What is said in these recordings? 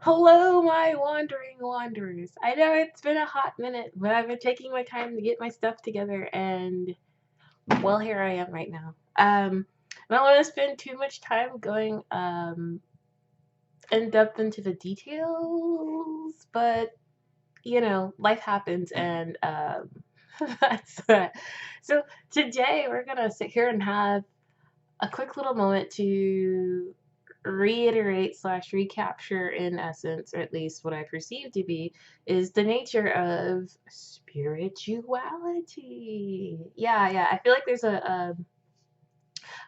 Hello, my wandering wanderers. I know it's been a hot minute, but I've been taking my time to get my stuff together, and well, here I am right now. I don't want to spend too much time going in depth into the details, but life happens, and that's that. So today we're gonna sit here and have a quick little moment to reiterate slash recapture in essence, or at least what I perceive to be, is the nature of spirituality. Yeah. I feel like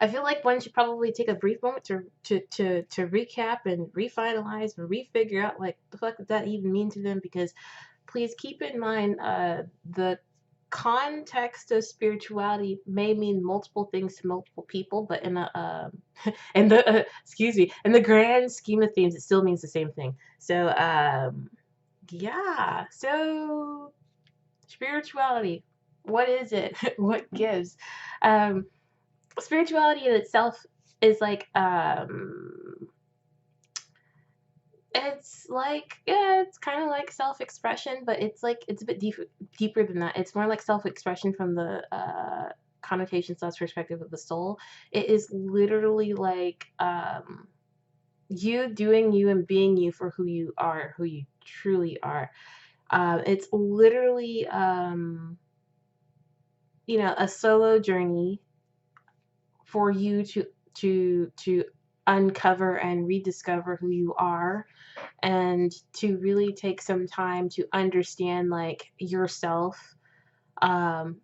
I feel like one should probably take a brief moment to recap and refinalize and refigure out like the fuck does that even mean to them, because please keep in mind the context of spirituality may mean multiple things to multiple people, but in the in the excuse me, in the grand scheme of things, it still means the same thing. So yeah, so spirituality, what is it? What gives? Um, Spirituality in itself is like it's like, yeah, it's kind of like self-expression, but it's like it's a bit deeper than that. It's more like self-expression from the connotation slash perspective of the soul. It is literally like you doing you and being you for who you are, who you truly are. It's literally a solo journey for you to uncover and rediscover who you are, and to really take some time to understand like yourself, and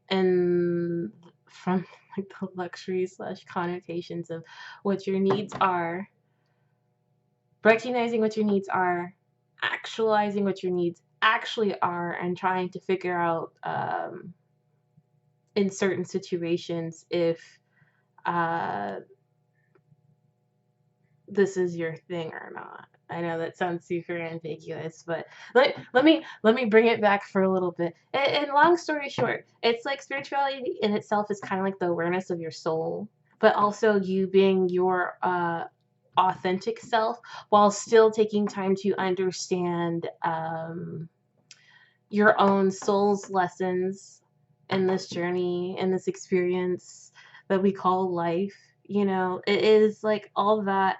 from like the luxuries slash connotations of what your needs are, recognizing what your needs are, actualizing what your needs actually are, and trying to figure out in certain situations if uh, this is your thing or not. I know that sounds super ambiguous, but let me bring it back for a little bit. And long story short, it's like spirituality in itself is kind of like the awareness of your soul, but also you being your authentic self while still taking time to understand your own soul's lessons in this journey, in this experience that we call life. It is like all that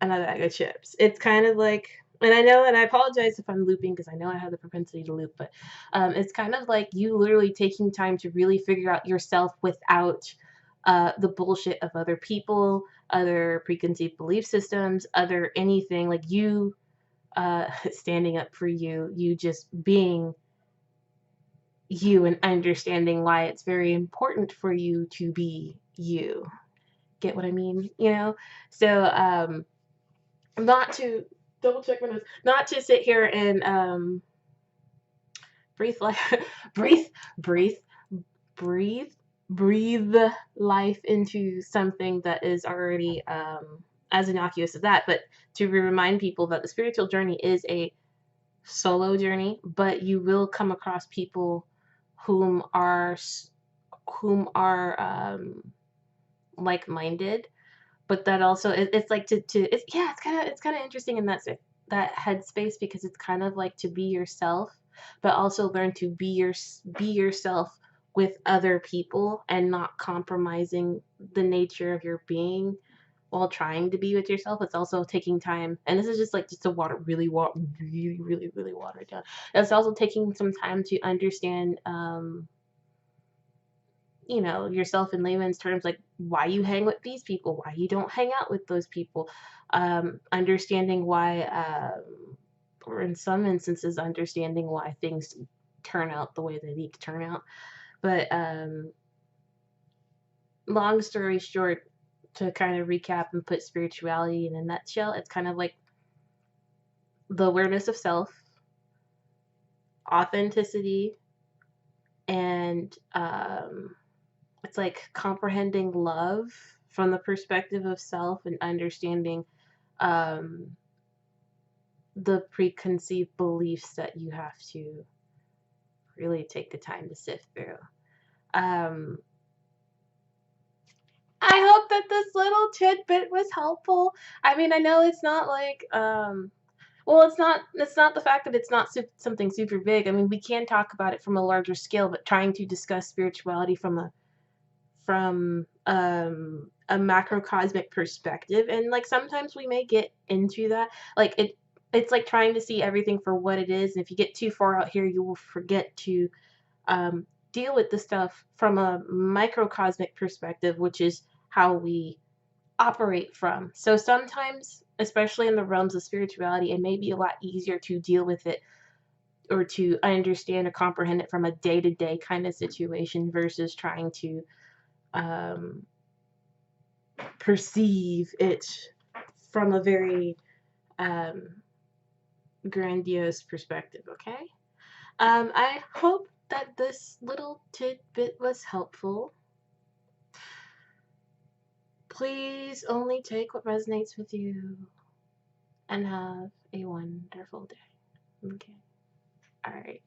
and a bag of chips. It's kind of like, and I know, and I apologize if I'm looping because I know I have the propensity to loop, but it's kind of like you literally taking time to really figure out yourself without the bullshit of other people, other preconceived belief systems, other anything. Like you standing up for you, you just being you and understanding why it's very important for you to be you. Get what I mean? So not to double check my notes, not to sit here and breathe life, breathe, breathe, breathe, breathe life into something that is already as innocuous as that, but to remind people that the spiritual journey is a solo journey, but you will come across people whom are like-minded, but that also it's like to it's yeah it's kind of interesting in that headspace, because it's kind of like to be yourself, but also learn to be yourself with other people and not compromising the nature of your being while trying to be with yourself. It's also taking time, and this is just a really watered down. It's also taking some time to understand yourself in layman's terms, like why you hang with these people, why you don't hang out with those people, understanding why, or in some instances, understanding why things turn out the way they need to turn out. But long story short, to kind of recap and put spirituality in a nutshell, it's kind of like the awareness of self, authenticity, and it's like comprehending love from the perspective of self and understanding um, the preconceived beliefs that you have to really take the time to sift through. Um, I hope that this little tidbit was helpful. I mean, I know it's not like Well, it's not the fact that it's not something super big. I mean, we can talk about it from a larger scale, but trying to discuss spirituality from a macrocosmic perspective, and, like, sometimes we may get into that. Like, it's like trying to see everything for what it is, and if you get too far out here, you will forget to, um, deal with the stuff from a microcosmic perspective, which is how we operate from. So sometimes, especially in the realms of spirituality, it may be a lot easier to deal with it or to understand or comprehend it from a day-to-day kind of situation versus trying to um, perceive it from a very um, grandiose perspective, okay? I hope that this little tidbit was helpful. Please only take what resonates with you and have a wonderful day. Okay. All right.